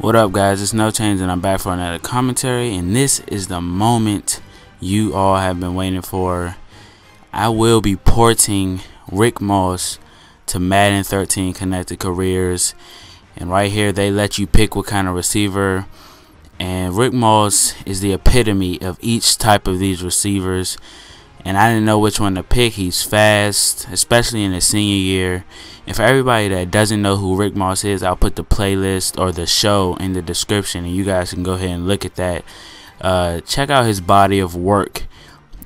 What up, guys? It's NoChainzz and I'm back for another commentary, and this is the moment you all have been waiting for. I will be porting Rick Moss to Madden 13 Connected Careers, and right here they let you pick what kind of receiver, and Rick Moss is the epitome of each type of these receivers, and I didn't know which one to pick. He's fast, especially in his senior year. And for everybody that doesn't know who Rick Moss is, I'll put the playlist or the show in the description, and you guys can go ahead and look at that. Check out his body of work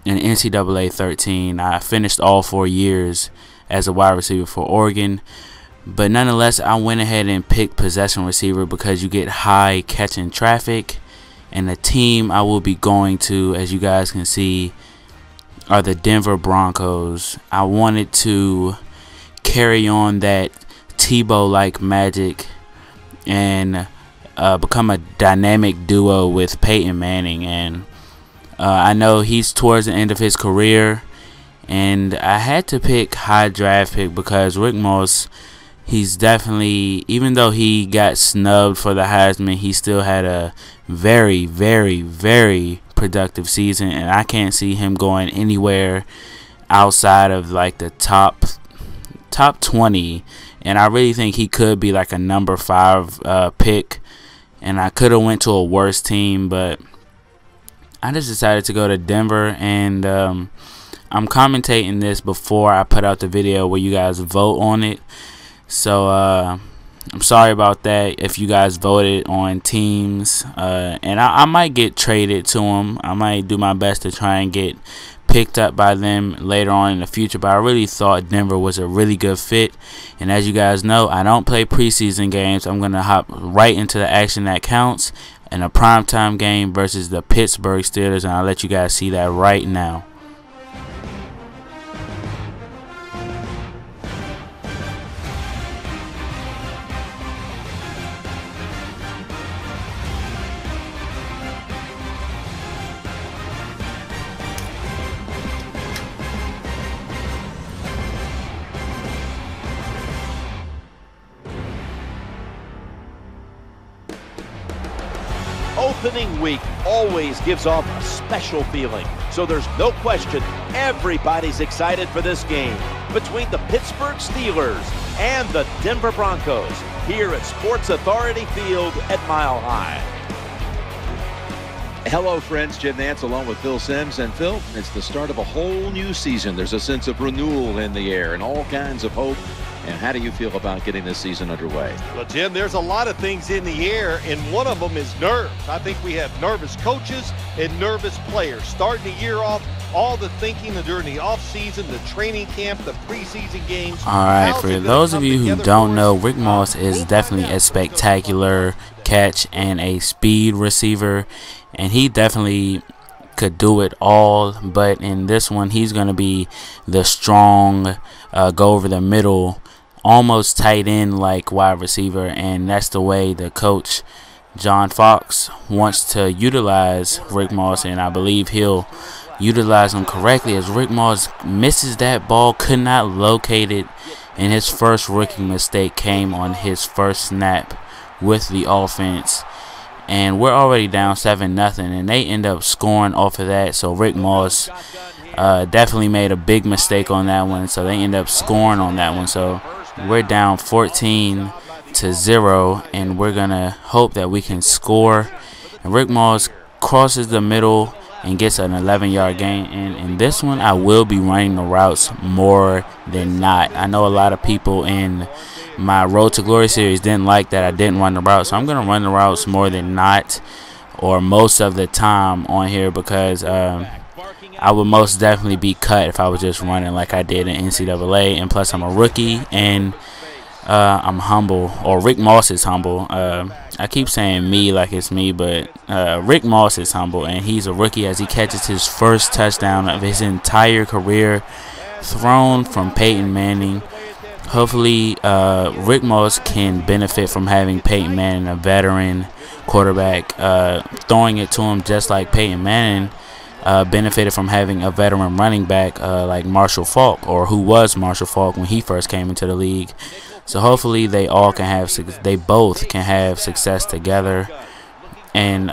in NCAA 13. I finished all 4 years as a wide receiver for Oregon. But nonetheless, I went ahead and picked possession receiver because you get high catching traffic. And the team I will be going to, as you guys can see, are the Denver Broncos. I wanted to carry on that Tebow-like magic and become a dynamic duo with Peyton Manning. And I know he's towards the end of his career, and I had to pick high draft pick because Rick Moss, he's definitely, even though he got snubbed for the Heisman, he still had a very, very, very productive season, and I can't see him going anywhere outside of like the top 20. And I really think he could be like a number 5 pick, and I could have went to a worse team, but I just decided to go to Denver. And I'm commentating this before I put out the video where you guys vote on it, so I'm sorry about that if you guys voted on teams, and I might get traded to them. I might do my best to try and get picked up by them later on in the future, but I really thought Denver was a really good fit. And as you guys know, I don't play preseason games. I'm going to hop right into the action that counts in a primetime game versus the Pittsburgh Steelers, and I'll let you guys see that right now. Opening week always gives off a special feeling, so there's no question everybody's excited for this game between the Pittsburgh Steelers and the Denver Broncos here at Sports Authority Field at Mile High. Hello friends, Jim Nantz along with Phil Simms. And Phil, it's the start of a whole new season. There's a sense of renewal in the air and all kinds of hope. And how do you feel about getting this season underway? Well, Jim, there's a lot of things in the air, and one of them is nerves. I think we have nervous coaches and nervous players. Starting the year off, all the thinking during the offseason, the training camp, the preseason games. All right, for those of you who don't know, Rick Moss is definitely a spectacular catch and a speed receiver, and he definitely could do it all. But in this one, he's going to be the strong, go over the middle, almost tight end like wide receiver, and that's the way the coach John Fox wants to utilize Rick Moss, and I believe he'll utilize him correctly, as Rick Moss misses that ball, could not locate it, and his first rookie mistake came on his first snap with the offense. And we're already down 7-0, and they end up scoring off of that. So Rick Moss definitely made a big mistake on that one, so they end up scoring on that one. So we're down 14-0, and we're gonna hope that we can score. And Rick Moss crosses the middle and gets an 11-yard gain. And in this one, I will be running the routes more than not. I know a lot of people in my Road to Glory series didn't like that I didn't run the routes, so I'm going to run the routes more than not, or most of the time on here, because I would most definitely be cut if I was just running like I did in NCAA. And plus, I'm a rookie, and I'm humble, or Rick Moss is humble. I keep saying me like it's me, but Rick Moss is humble, and he's a rookie as he catches his first touchdown of his entire career, thrown from Peyton Manning. Hopefully, Rick Moss can benefit from having Peyton Manning, a veteran quarterback, throwing it to him just like Peyton Manning benefited from having a veteran running back like Marshall Faulk, or who was Marshall Faulk when he first came into the league. So hopefully they both can have success together. And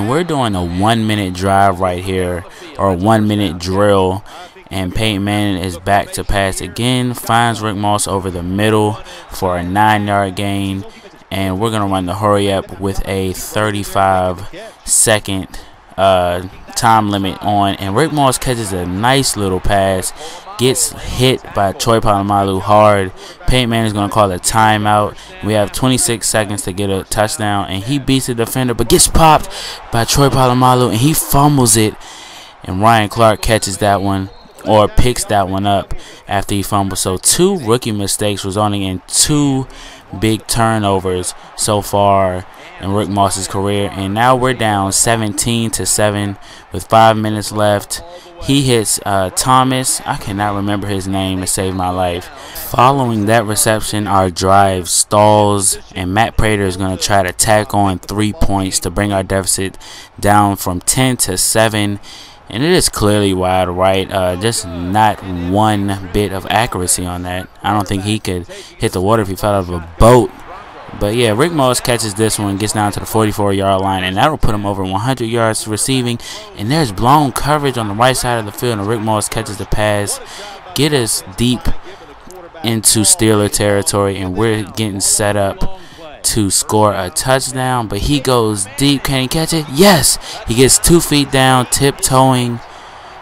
we're doing a 1 minute drive right here, or a 1 minute drill. And Peyton Manning is back to pass again, finds Rick Moss over the middle for a 9-yard gain. And we're going to run the hurry up with a 35-second time limit on. And Rick Moss catches a nice little pass, gets hit by Troy Polamalu hard. Peyton Manning is going to call a timeout. We have 26 seconds to get a touchdown. And he beats the defender, but gets popped by Troy Polamalu, and he fumbles it. And Ryan Clark catches that one, or picks that one up after he fumbles. So 2 rookie mistakes resulting in 2 big turnovers so far in Rick Moss's career. And now we're down 17-7 with 5 minutes left. He hits Thomas, I cannot remember his name, to save my life. Following that reception, our drive stalls, and Matt Prater is going to try to tack on 3 points to bring our deficit down from 10-7. And it is clearly wide right, just not one bit of accuracy on that. I don't think he could hit the water if he fell out of a boat. But yeah, Rick Moss catches this one, gets down to the 44-yard line, and that'll put him over 100 yards receiving. And there's blown coverage on the right side of the field, and Rick Moss catches the pass, get us deep into Steeler territory, and we're getting set up to score a touchdown. But he goes deep. Can he catch it? Yes! He gets 2 feet down, tiptoeing,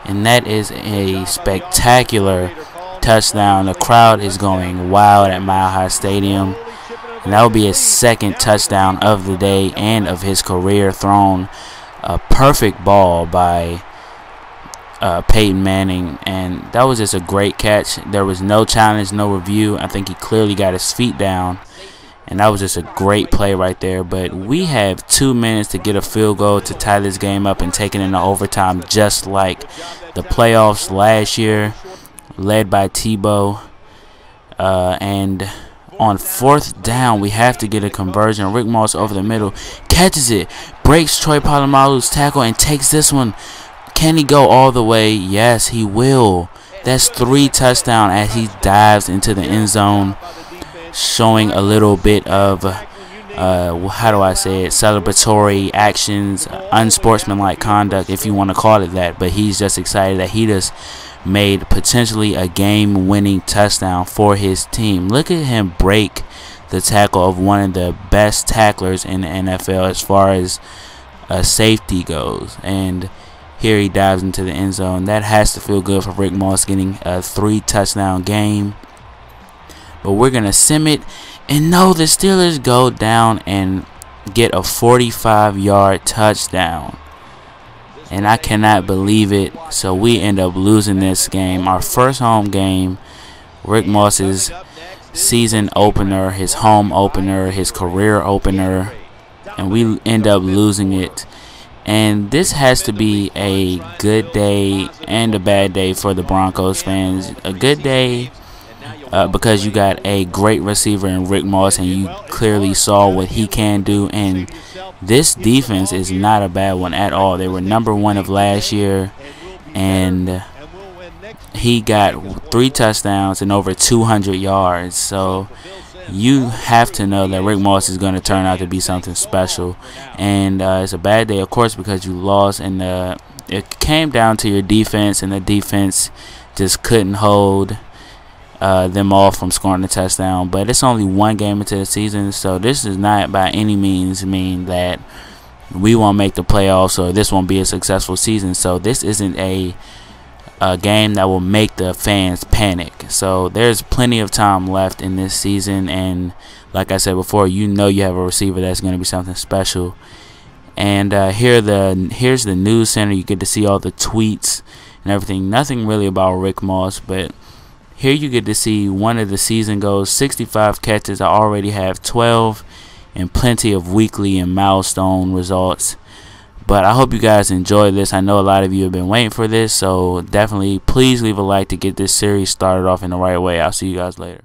and that is a spectacular touchdown. The crowd is going wild at Mile High Stadium, and that will be his 2nd touchdown of the day and of his career, thrown a perfect ball by Peyton Manning. And that was just a great catch. There was no challenge, no review. I think he clearly got his feet down. And that was just a great play right there. But we have 2 minutes to get a field goal to tie this game up and take it into overtime, just like the playoffs last year, led by Tebow. And on 4th down, we have to get a conversion. Rick Moss over the middle, catches it, breaks Troy Polamalu's tackle, and takes this one. Can he go all the way? Yes, he will. That's 3 touchdowns as he dives into the end zone, showing a little bit of how do I say it, celebratory actions, unsportsmanlike conduct, if you want to call it that. But he's just excited that he just made potentially a game-winning touchdown for his team. Look at him break the tackle of one of the best tacklers in the NFL as far as safety goes. And here he dives into the end zone. That has to feel good for Rick Moss, getting a 3-touchdown game. But we're going to sim it. And no, the Steelers go down and get a 45-yard touchdown. And I cannot believe it. So we end up losing this game. Our first home game. Rick Moss's season opener, his home opener, his career opener. And we end up losing it. And this has to be a good day and a bad day for the Broncos fans. A good day because you got a great receiver in Rick Moss, and you clearly saw what he can do. And this defense is not a bad one at all. They were #1 of last year, and he got 3 touchdowns and over 200 yards. So you have to know that Rick Moss is going to turn out to be something special. And it's a bad day, of course, because you lost, and it came down to your defense, and the defense just couldn't hold them all from scoring a touchdown. But it's only 1 game into the season, so this does not by any means mean that we won't make the playoffs or this won't be a successful season. So this isn't a game that will make the fans panic. So there's plenty of time left in this season, and like I said before, you know you have a receiver that's going to be something special. And here's the news center. You get to see all the tweets and everything. Nothing really about Rick Moss, but here you get to see one of the season goals. 65 catches. I already have 12, and plenty of weekly and milestone results. But I hope you guys enjoyed this. I know a lot of you have been waiting for this, so definitely please leave a like to get this series started off in the right way. I'll see you guys later.